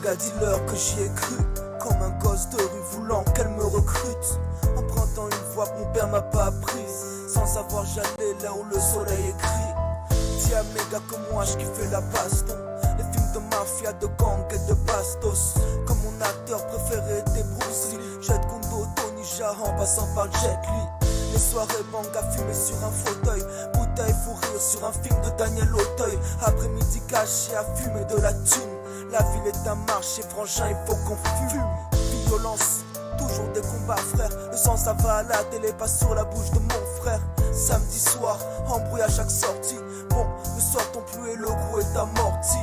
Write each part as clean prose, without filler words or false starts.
Méga dis-leur que j'y ai cru, comme un gosse de rue voulant qu'elle me recrute. Empruntant une voie que mon père m'a pas apprise, sans savoir j'allais là où le soleil écrit. Dis à mes gars que moi je kiffais la baston, les films de mafia, de gang et de bastos. Comme mon acteur préféré était Bruce Lee, Jet Kundo, Tony Jaa en passant par Jet Li. Les soirées bang à fumer sur un fauteuil, bouteille fou rire sur un film de Daniel Auteuil. Après-midi caché à fumer de la thune, la ville est un marché frangin, il faut qu'on fume. Violence, toujours des combats frère, le sang ça va à la télé, pas sur la bouche de mon frère. Samedi soir, embrouille à chaque sortie, bon, ne sortons plus et le gros est amorti.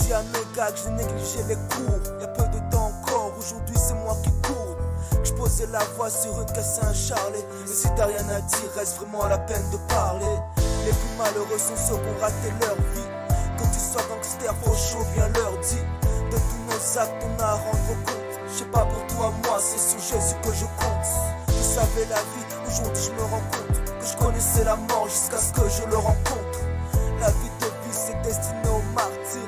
Dis à mes gars que j'ai négligé les cours, y'a peu de temps encore, aujourd'hui c'est moi qui cours. Je posais la voix sur une caisse à un charlet, et si t'as rien à dire, reste vraiment la peine de parler. Les plus malheureux sont ceux qui ont raté leur vie. Quand tu sois gangster, faut chaud, bien leur dit. De tous nos actes, on a à rendre compte. Je sais pas pour toi, moi, c'est sur Jésus que je compte. Je savais la vie, aujourd'hui je me rends compte que je connaissais la mort jusqu'à ce que je le rencontre. La vie de vie, c'est destiné au martyr.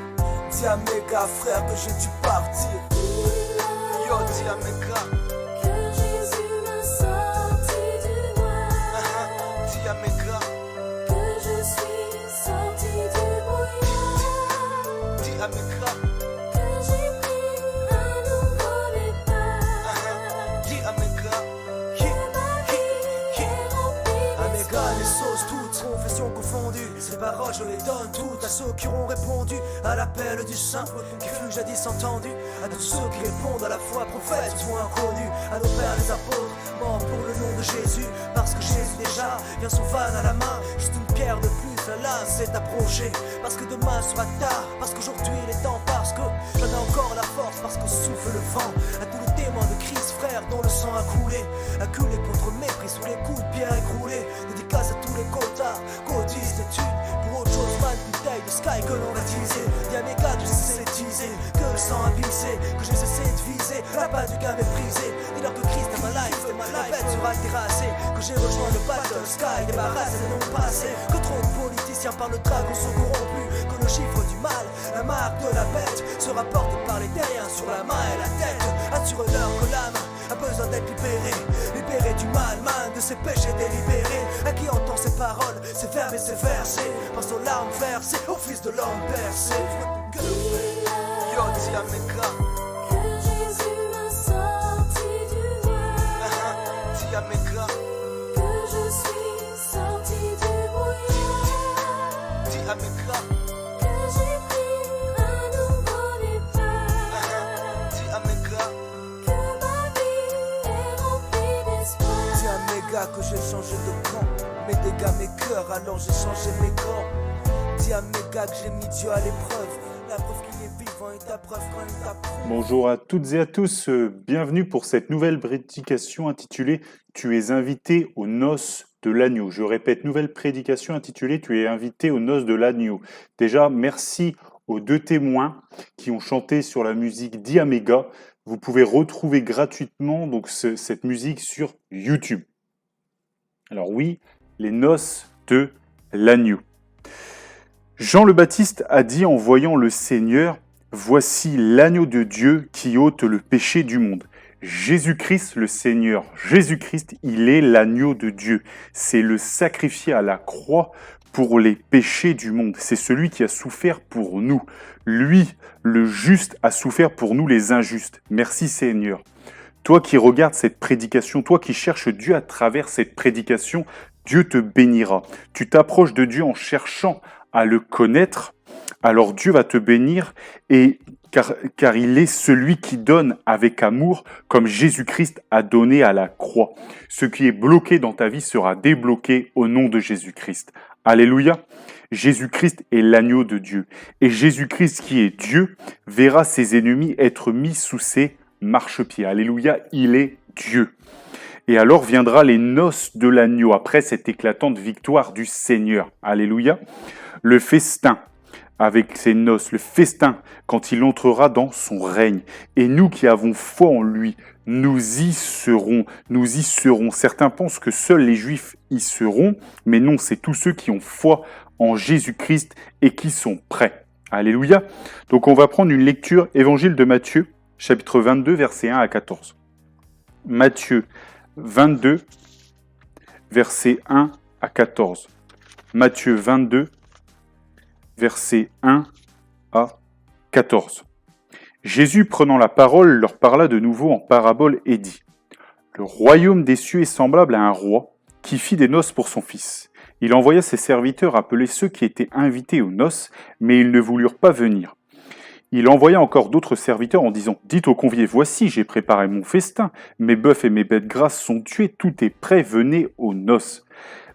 Dis à mes gars, frère, que j'ai dû partir. Yo, dis à mes gars. Ces paroles je les donne toutes à ceux qui auront répondu à l'appel du saint qui fut jadis entendu, à tous ceux qui répondent à la foi prophètes ou inconnus, à nos pères les apôtres morts pour le nom de Jésus, parce que Jésus déjà vient son van à la main, juste une pierre de plus, la lame s'est approchée, parce que demain sera tard, parce qu'aujourd'hui il est temps, parce que j'en ai encore la force, parce que souffle le vent, à tous les témoins de Christ frère dont le sang a coulé contre le mépris sous les coups de pierre écroulés, dédicace à tous les quotas, codistes d'études, pour autre chose man bouteille de sky que l'on va teaser. Y'a mes gars que je sais teaser, que le sang a glissé, que j'ai cessé de viser, la bas du gars méprisé. Dis-leur que Christ est ma life, la bête sera terrassée, que j'ai rejoint le battle sky, débarrassé des noms passés, que trop de politiciens par le dragon sont corrompus, que le chiffre du mal, la marque de la bête, sera porté par les terriens sur la main et la tête. Assure-leur que l'âme a besoin d'être libéré du mal, man, de ses péchés délibérés. À qui entend ces paroles, ces verbes et ces versets, pense aux larmes versées, au fils de l'homme percé. Yo, dis à mes gars. Que Jésus m'a sorti du noir. Dis à mes gars. Que je suis sorti du brouillard. Dis à mes gars. Que j'ai pris un nouveau départ. Dis à mes gars. Que ma vie est remplie d'espoir. Dis à mes gars que j'ai changé de camp, mes dégâts, mes cœurs, alors j'ai changé mes gants. Dis à mes gars que j'ai mis Dieu à l'épreuve, la preuve qu'il est vivant est ta preuve quand il t'approuve. Bonjour à toutes et à tous, bienvenue pour cette nouvelle prédication intitulée « Tu es invité aux noces de l'agneau ». Je répète, nouvelle prédication intitulée « Tu es invité aux noces de l'agneau ». Déjà, merci aux deux témoins qui ont chanté sur la musique d'Iamega. Vous pouvez retrouver gratuitement donc, cette musique sur YouTube. Alors oui, les noces de l'agneau. Jean le Baptiste a dit en voyant le Seigneur, « Voici l'agneau de Dieu qui ôte le péché du monde ». Jésus-Christ, le Seigneur, Jésus-Christ, il est l'agneau de Dieu. C'est le sacrifié à la croix pour les péchés du monde. C'est celui qui a souffert pour nous. Lui, le juste, a souffert pour nous les injustes. Merci Seigneur. Toi qui regardes cette prédication, toi qui cherches Dieu à travers cette prédication, Dieu te bénira. Tu t'approches de Dieu en cherchant à le connaître, alors Dieu va te bénir et car il est celui qui donne avec amour comme Jésus-Christ a donné à la croix. Ce qui est bloqué dans ta vie sera débloqué au nom de Jésus-Christ. Alléluia. Jésus-Christ est l'agneau de Dieu. Et Jésus-Christ qui est Dieu verra ses ennemis être mis sous ses marchepieds. Alléluia, il est Dieu. Et alors viendra les noces de l'agneau après cette éclatante victoire du Seigneur. Alléluia. Le festin avec ses noces, le festin quand il entrera dans son règne. Et nous qui avons foi en lui, nous y serons. Nous y serons. Certains pensent que seuls les Juifs y seront, mais non, c'est tous ceux qui ont foi en Jésus-Christ et qui sont prêts. Alléluia. Donc on va prendre une lecture évangile de Matthieu, chapitre 22, versets 1 à 14. Matthieu 22, versets 1 à 14. Matthieu 22, versets 1 à 14. Jésus, prenant la parole, leur parla de nouveau en parabole et dit : Le royaume des cieux est semblable à un roi qui fit des noces pour son fils. Il envoya ses serviteurs appeler ceux qui étaient invités aux noces, mais ils ne voulurent pas venir. Il envoya encore d'autres serviteurs en disant : Dites aux conviés, voici, j'ai préparé mon festin, mes bœufs et mes bêtes grasses sont tués, tout est prêt, venez aux noces.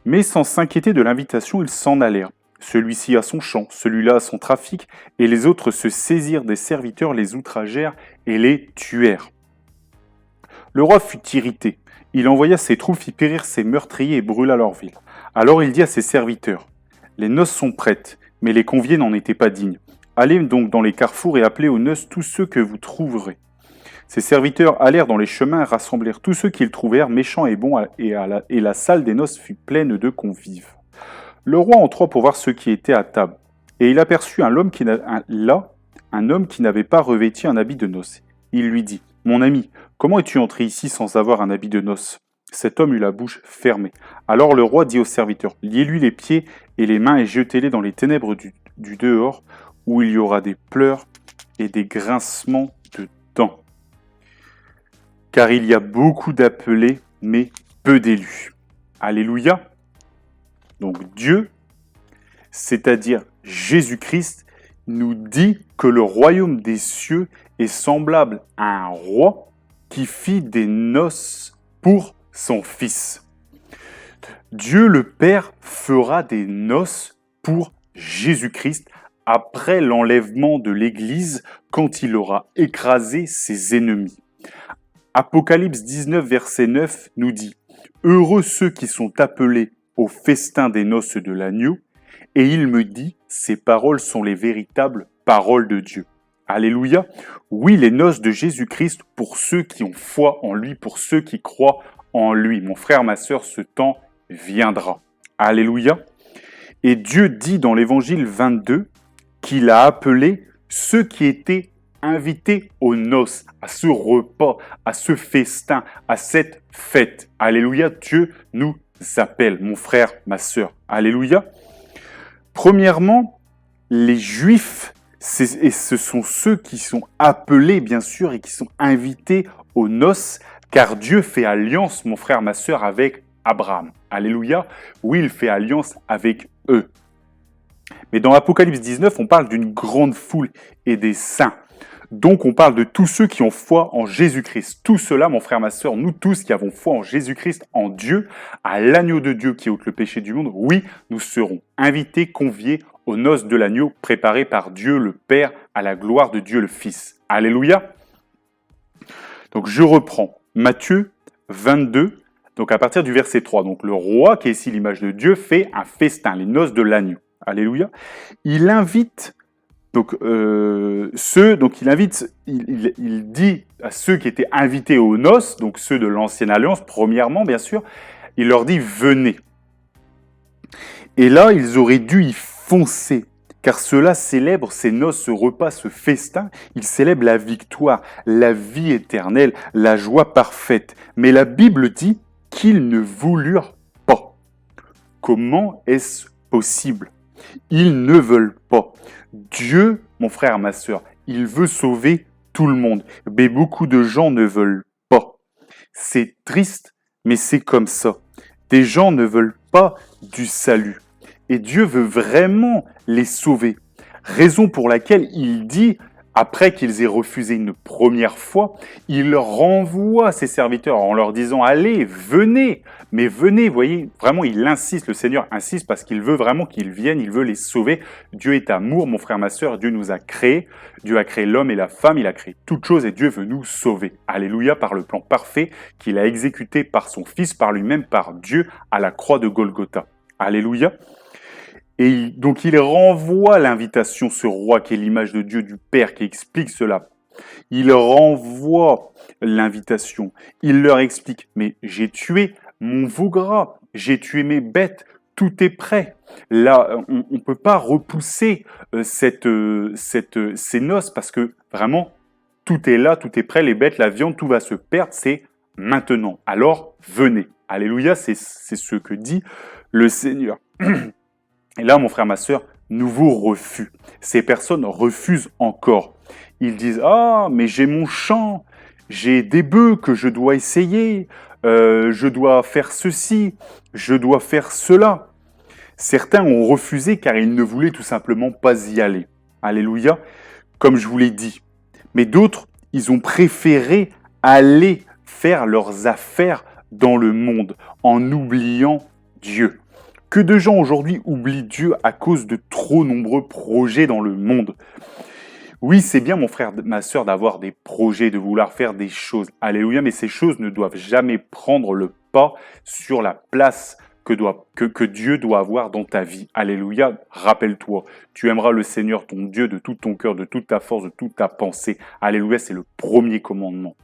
Mais sans s'inquiéter de l'invitation, ils s'en allèrent. Celui-ci à son champ, celui-là à son trafic, et les autres se saisirent des serviteurs, les outragèrent et les tuèrent. Le roi fut irrité. Il envoya ses troupes, fit périr ses meurtriers et brûla leur ville. Alors il dit à ses serviteurs : Les noces sont prêtes, mais les conviés n'en étaient pas dignes. Allez donc dans les carrefours et appelez aux noces tous ceux que vous trouverez. Ses serviteurs allèrent dans les chemins et rassemblèrent tous ceux qu'ils trouvèrent, méchants et bons, et la salle des noces fut pleine de convives. Le roi entra pour voir ceux qui étaient à table, et il aperçut un homme qui n'avait pas revêtu un habit de noces. Il lui dit : Mon ami, comment es-tu entré ici sans avoir un habit de noces ? Cet homme eut la bouche fermée. Alors le roi dit aux serviteurs : Liez-lui les pieds et les mains et jetez-les dans les ténèbres du dehors, où il y aura des pleurs et des grincements de dents. Car il y a beaucoup d'appelés, mais peu d'élus. Alléluia. Donc Dieu, c'est-à-dire Jésus-Christ, nous dit que le royaume des cieux est semblable à un roi qui fit des noces pour son fils. Dieu le Père fera des noces pour Jésus-Christ après l'enlèvement de l'Église, quand il aura écrasé ses ennemis. Apocalypse 19, verset 9 nous dit : Heureux ceux qui sont appelés au festin des noces de l'agneau. Et il me dit : Ces paroles sont les véritables paroles de Dieu. Alléluia. Oui, les noces de Jésus-Christ pour ceux qui ont foi en lui, pour ceux qui croient en lui. Mon frère, ma sœur, ce temps viendra. Alléluia. Et Dieu dit dans l'Évangile 22 qu'il a appelé ceux qui étaient invités aux noces, à ce repas, à ce festin, à cette fête. Alléluia, Dieu nous appelle, mon frère, ma sœur. Alléluia. Premièrement, les Juifs, et ce sont ceux qui sont appelés, bien sûr, et qui sont invités aux noces, car Dieu fait alliance, mon frère, ma sœur, avec Abraham. Alléluia. Oui, il fait alliance avec eux. Mais dans Apocalypse 19, on parle d'une grande foule et des saints. Donc on parle de tous ceux qui ont foi en Jésus-Christ. Tout cela, mon frère, ma sœur, nous tous qui avons foi en Jésus-Christ, en Dieu, à l'agneau de Dieu qui ôte le péché du monde, oui, nous serons invités, conviés aux noces de l'agneau préparées par Dieu le Père à la gloire de Dieu le Fils. Alléluia. Donc je reprends Matthieu 22, donc à partir du verset 3. Donc le roi, qui est ici l'image de Dieu, fait un festin, les noces de l'agneau. Alléluia. Il invite il dit à ceux qui étaient invités aux noces, donc ceux de l'Ancienne Alliance, premièrement, bien sûr, il leur dit : venez. Et là, ils auraient dû y foncer, car cela célèbre ces noces, ce repas, ce festin, il célèbre la victoire, la vie éternelle, la joie parfaite. Mais la Bible dit qu'ils ne voulurent pas. Comment est-ce possible ? Ils ne veulent pas. Dieu, mon frère, ma sœur, il veut sauver tout le monde. Mais beaucoup de gens ne veulent pas. C'est triste, mais c'est comme ça. Des gens ne veulent pas du salut. Et Dieu veut vraiment les sauver. Raison pour laquelle il dit, après qu'ils aient refusé une première fois, il renvoie ses serviteurs en leur disant : allez, venez, mais venez, voyez, vraiment il insiste, le Seigneur insiste parce qu'il veut vraiment qu'ils viennent, il veut les sauver. Dieu est amour, mon frère, ma sœur, Dieu nous a créés, Dieu a créé l'homme et la femme, il a créé toutes choses et Dieu veut nous sauver. Alléluia, par le plan parfait qu'il a exécuté par son Fils, par lui-même, par Dieu, à la croix de Golgotha. Alléluia. Et donc il renvoie l'invitation, ce roi qui est l'image de Dieu, du Père, qui explique cela. Il renvoie l'invitation. Il leur explique : mais j'ai tué mon veau gras, j'ai tué mes bêtes, tout est prêt. Là, on ne peut pas repousser ces noces parce que vraiment, tout est là, tout est prêt, les bêtes, la viande, tout va se perdre, c'est maintenant. Alors, venez. Alléluia, c'est ce que dit le Seigneur. Et là, mon frère, ma sœur, nouveau refus. Ces personnes refusent encore. Ils disent « Ah, mais j'ai mon champ, j'ai des bœufs que je dois essayer, je dois faire ceci, je dois faire cela. » Certains ont refusé car ils ne voulaient tout simplement pas y aller. Alléluia, comme je vous l'ai dit. Mais d'autres, ils ont préféré aller faire leurs affaires dans le monde en oubliant Dieu. Que de gens aujourd'hui oublient Dieu à cause de trop nombreux projets dans le monde. Oui, c'est bien, mon frère, ma sœur, d'avoir des projets, de vouloir faire des choses. Alléluia, mais ces choses ne doivent jamais prendre le pas sur la place que Dieu doit avoir dans ta vie. Alléluia, rappelle-toi, tu aimeras le Seigneur, ton Dieu, de tout ton cœur, de toute ta force, de toute ta pensée. Alléluia, c'est le premier commandement.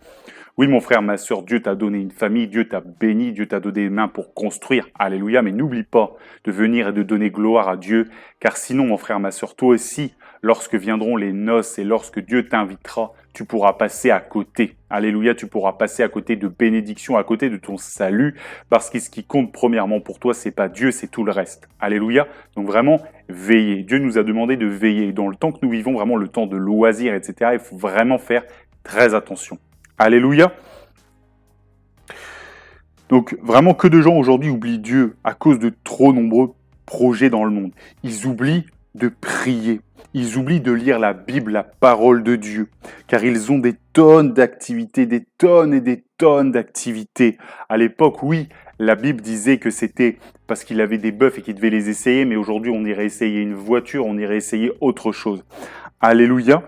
Oui, mon frère, ma sœur, Dieu t'a donné une famille, Dieu t'a béni, Dieu t'a donné des mains pour construire. Alléluia, mais n'oublie pas de venir et de donner gloire à Dieu, car sinon, mon frère, ma sœur, toi aussi, lorsque viendront les noces et lorsque Dieu t'invitera, tu pourras passer à côté. Alléluia, tu pourras passer à côté de bénédictions, à côté de ton salut, parce que ce qui compte premièrement pour toi, c'est pas Dieu, c'est tout le reste. Alléluia. Donc vraiment, veillez. Dieu nous a demandé de veiller. Dans le temps que nous vivons, vraiment le temps de loisirs, etc., il faut vraiment faire très attention. Alléluia. Donc vraiment, que de gens aujourd'hui oublient Dieu à cause de trop nombreux projets dans le monde. Ils oublient de prier. Ils oublient de lire la Bible, la parole de Dieu, car ils ont des tonnes d'activités, des tonnes et des tonnes d'activités. À l'époque, oui, la Bible disait que c'était parce qu'il avait des bœufs et qu'il devait les essayer, mais aujourd'hui, on irait essayer une voiture, on irait essayer autre chose. Alléluia.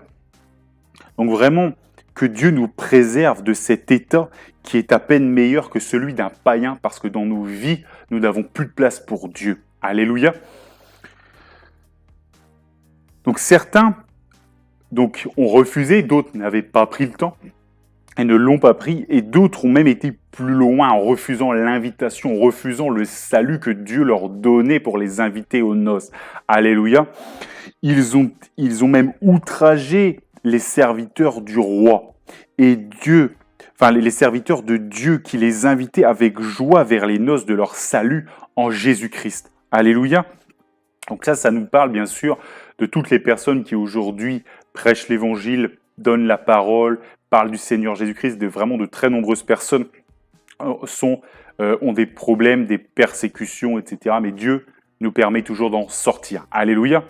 Donc vraiment, que Dieu nous préserve de cet état qui est à peine meilleur que celui d'un païen, parce que dans nos vies, nous n'avons plus de place pour Dieu. Alléluia. Donc certains ont refusé, d'autres n'avaient pas pris le temps et ne l'ont pas pris, et d'autres ont même été plus loin en refusant l'invitation, en refusant le salut que Dieu leur donnait pour les inviter aux noces. Alléluia. Ils ont même outragé les serviteurs du roi et Dieu, enfin les serviteurs de Dieu qui les invitaient avec joie vers les noces de leur salut en Jésus-Christ. Alléluia. Donc ça nous parle bien sûr de toutes les personnes qui aujourd'hui prêchent l'évangile, donnent la parole, parlent du Seigneur Jésus-Christ, de très nombreuses personnes ont des problèmes, des persécutions, etc. Mais Dieu nous permet toujours d'en sortir. Alléluia.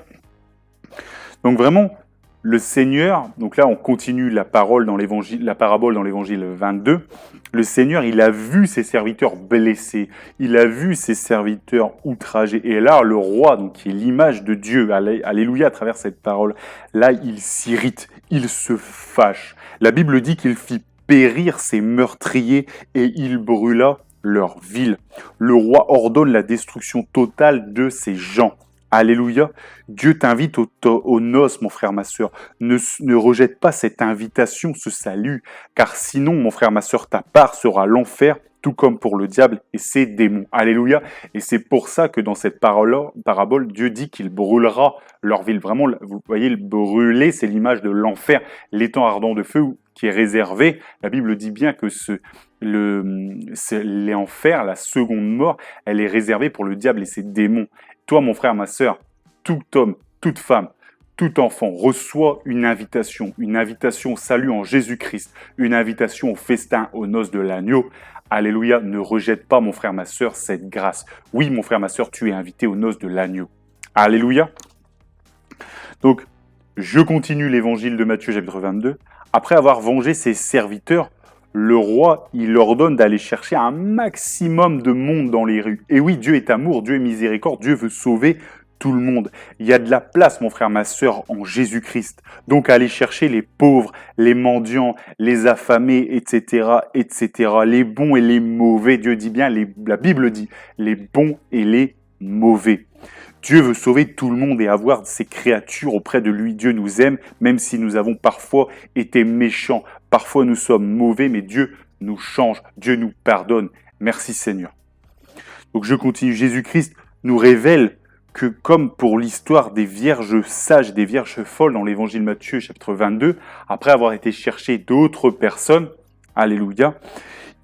Donc vraiment, le Seigneur, donc là on continue la parabole dans l'évangile 22, le Seigneur il a vu ses serviteurs blessés, il a vu ses serviteurs outragés, et là le roi, donc qui est l'image de Dieu, alléluia à travers cette parole, là il s'irrite, il se fâche. La Bible dit qu'il fit périr ses meurtriers et il brûla leur ville. Le roi ordonne la destruction totale de ces gens. Alléluia. Dieu t'invite aux noces, mon frère, ma sœur. Ne rejette pas cette invitation, ce salut, car sinon, mon frère, ma sœur, ta part sera l'enfer, tout comme pour le diable et ses démons. Alléluia. Et c'est pour ça que dans cette parabole, Dieu dit qu'il brûlera leur ville. Vraiment, vous voyez, le brûler, c'est l'image de l'enfer, l'étang ardent de feu qui est réservé. La Bible dit bien que l'enfer, la seconde mort, elle est réservée pour le diable et ses démons. Toi, mon frère, ma sœur, tout homme, toute femme, tout enfant reçoit une invitation au salut en Jésus-Christ, une invitation au festin, aux noces de l'agneau. Alléluia, ne rejette pas, mon frère, ma sœur, cette grâce. Oui, mon frère, ma sœur, tu es invité aux noces de l'agneau. Alléluia. Donc, je continue l'évangile de Matthieu, chapitre 22. Après avoir vengé ses serviteurs, le roi, il ordonne d'aller chercher un maximum de monde dans les rues. Et oui, Dieu est amour, Dieu est miséricorde, Dieu veut sauver tout le monde. Il y a de la place, mon frère, ma sœur, en Jésus-Christ. Donc, aller chercher les pauvres, les mendiants, les affamés, etc., etc., les bons et les mauvais. Dieu dit bien, la Bible dit, les bons et les mauvais. Dieu veut sauver tout le monde et avoir ses créatures auprès de lui. Dieu nous aime, même si nous avons parfois été méchants. Parfois nous sommes mauvais, mais Dieu nous change. Dieu nous pardonne. Merci Seigneur. Donc je continue. Jésus-Christ nous révèle que comme pour l'histoire des vierges sages, des vierges folles dans l'évangile Matthieu chapitre 22, après avoir été chercher d'autres personnes, alléluia,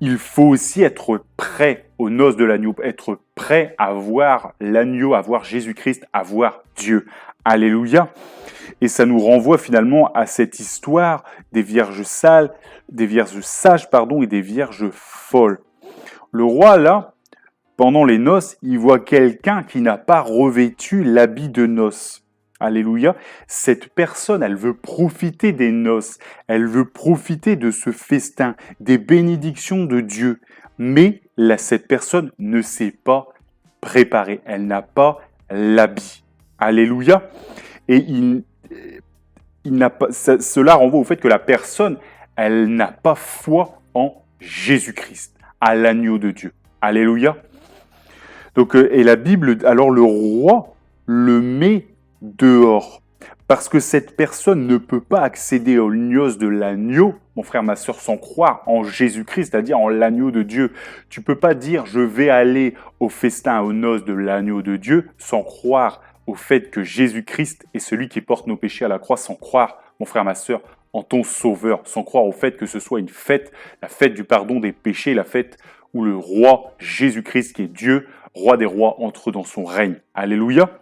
il faut aussi être prêt aux noces de l'agneau, être prêt à voir l'agneau, à voir Jésus-Christ, à voir Dieu. Alléluia. Et ça nous renvoie finalement à cette histoire des vierges sages, et des vierges folles. Le roi, là, pendant les noces, il voit quelqu'un qui n'a pas revêtu l'habit de noces. Alléluia. Cette personne, elle veut profiter des noces. Elle veut profiter de ce festin, des bénédictions de Dieu. Mais cette personne ne s'est pas préparée. Elle n'a pas l'habit. Alléluia. Et cela renvoie au fait que la personne, elle n'a pas foi en Jésus-Christ, à l'agneau de Dieu. Alléluia. Donc, et la Bible, alors le roi le met dehors. Parce que cette personne ne peut pas accéder aux noces de l'agneau, mon frère, ma sœur, sans croire en Jésus-Christ, c'est-à-dire en l'agneau de Dieu. Tu peux pas dire je vais aller au festin, aux noces de l'agneau de Dieu, sans croire au fait que Jésus-Christ est celui qui porte nos péchés à la croix, sans croire, mon frère, ma sœur, en ton sauveur, sans croire au fait que ce soit une fête, la fête du pardon des péchés, la fête où le roi Jésus-Christ, qui est Dieu, roi des rois, entre dans son règne. Alléluia.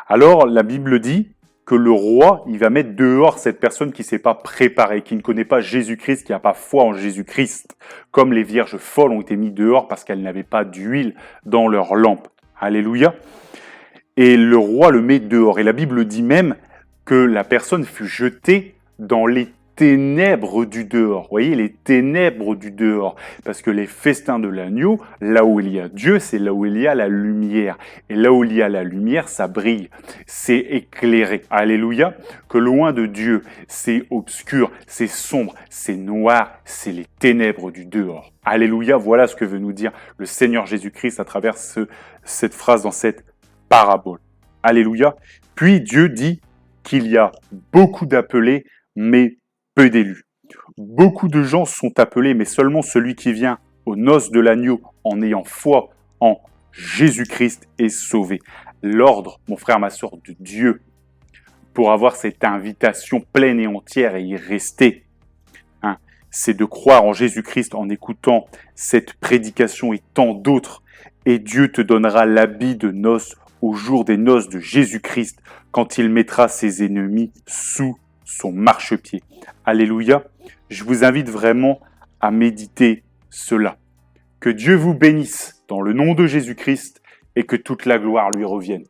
Alors, la Bible dit que le roi, il va mettre dehors cette personne qui ne s'est pas préparée, qui ne connaît pas Jésus-Christ, qui n'a pas foi en Jésus-Christ, comme les vierges folles ont été mises dehors parce qu'elles n'avaient pas d'huile dans leur lampe. Alléluia. Et le roi le met dehors. Et la Bible dit même que la personne fut jetée dans les ténèbres du dehors. Vous voyez, les ténèbres du dehors. Parce que les festins de l'agneau, là où il y a Dieu, c'est là où il y a la lumière. Et là où il y a la lumière, ça brille. C'est éclairé. Alléluia. Que loin de Dieu, c'est obscur, c'est sombre, c'est noir, c'est les ténèbres du dehors. Alléluia. Voilà ce que veut nous dire le Seigneur Jésus-Christ à travers cette phrase dans cette parabole. Alléluia. Puis Dieu dit qu'il y a beaucoup d'appelés, mais peu d'élus. Beaucoup de gens sont appelés, mais seulement celui qui vient aux noces de l'agneau en ayant foi en Jésus-Christ est sauvé. L'ordre, mon frère, ma sœur, de Dieu, pour avoir cette invitation pleine et entière et y rester, c'est de croire en Jésus-Christ en écoutant cette prédication et tant d'autres. Et Dieu te donnera l'habit de noces au jour des noces de Jésus-Christ, quand il mettra ses ennemis sous son marchepied. Alléluia. Je vous invite vraiment à méditer cela. Que Dieu vous bénisse dans le nom de Jésus-Christ et que toute la gloire lui revienne.